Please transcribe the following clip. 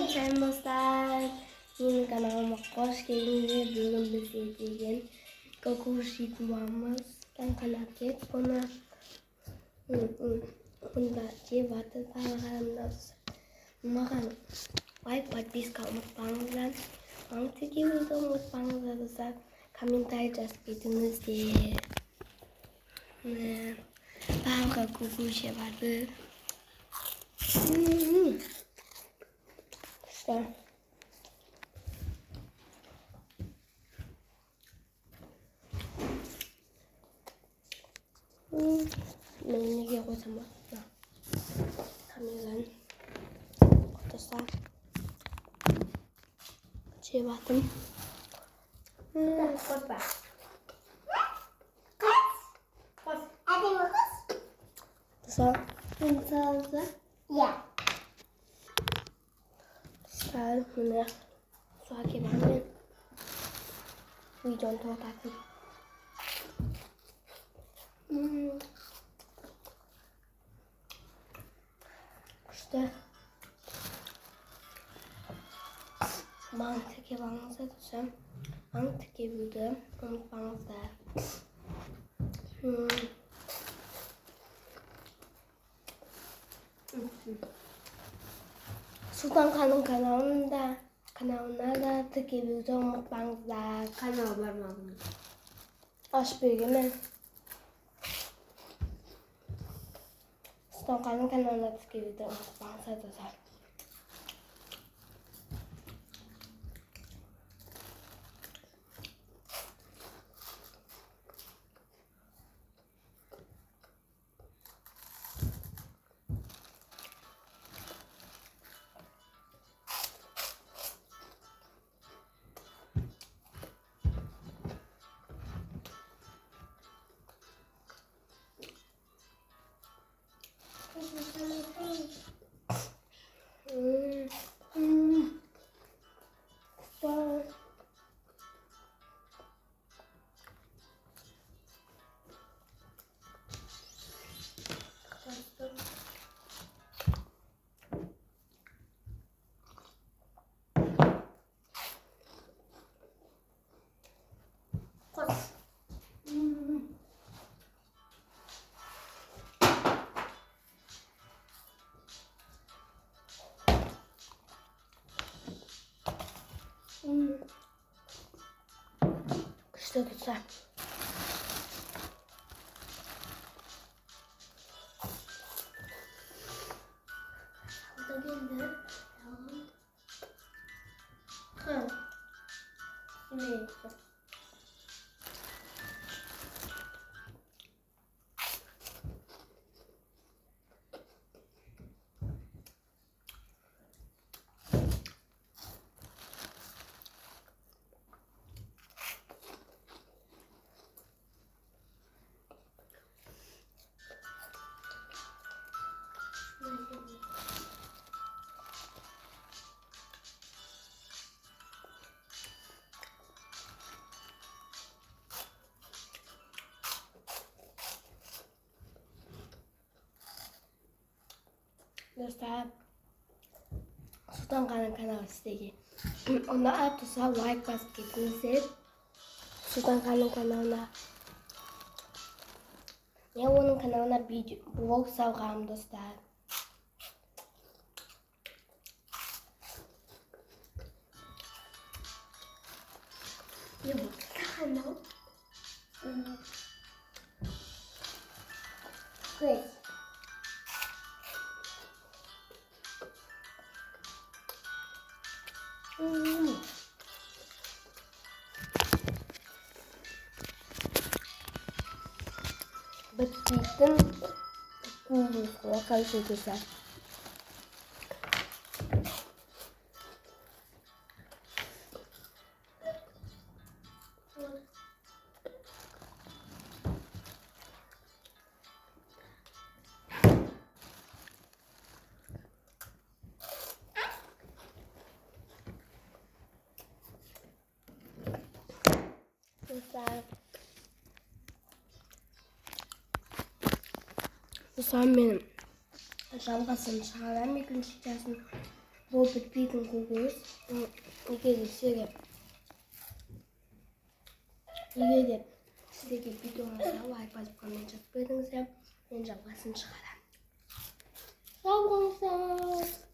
сайн dostlar. Yeni kanalıma hoş geldiniz. Bugün biz yediğin kokuşit mamamız. Ben kanaket buna bunda civatı sağlarımız. Makan like подписка unutmayın. Mantiki video unutmayın. Komentar yazabilirsiniz. Daha kokuş vardı. İşte. Mình nghe qua thầm nào. Thầm như lần. Có sao? Chia ba tấm. Kos ba? Kos. Ada mo kos? Sao? Salsa. Ya. Sao? Mình xoa cái bánh lên. Vì tròn thô ta thì. İşte mantık yapmanıza düşen mantık yapıyordum unutmanızda. Sultan Kan'ın kanalına da tık yapıyordum unutmanızda. Kanal var mı? Aç bilgimi. Sultan Kan'ın kanalına tık yapıyordum unutmanızda düşen. Kos. İşte güzel. Burada geldi. Ha. Yemeği yaptım. Dostlar Sultan Kan'ın kanalı sitesi. Ona atırsa like basıp gitmenizi Sultan Kan'ın kanalına ya onun kanalına video vlog salacağım dostlar. Ya bu kanal. Kos. Bitti. Kuyruğu karşı güzel. Güzel. Bu son benim. Şalgasını sağlam bir gün çıkarsın. бұл бітпейтін көкөніс. Егер де сіздерге видео ұнаса, лайк басып коммент жазып беріңіздер. Мен жалғасын шығарамын. Сау болыңыздар.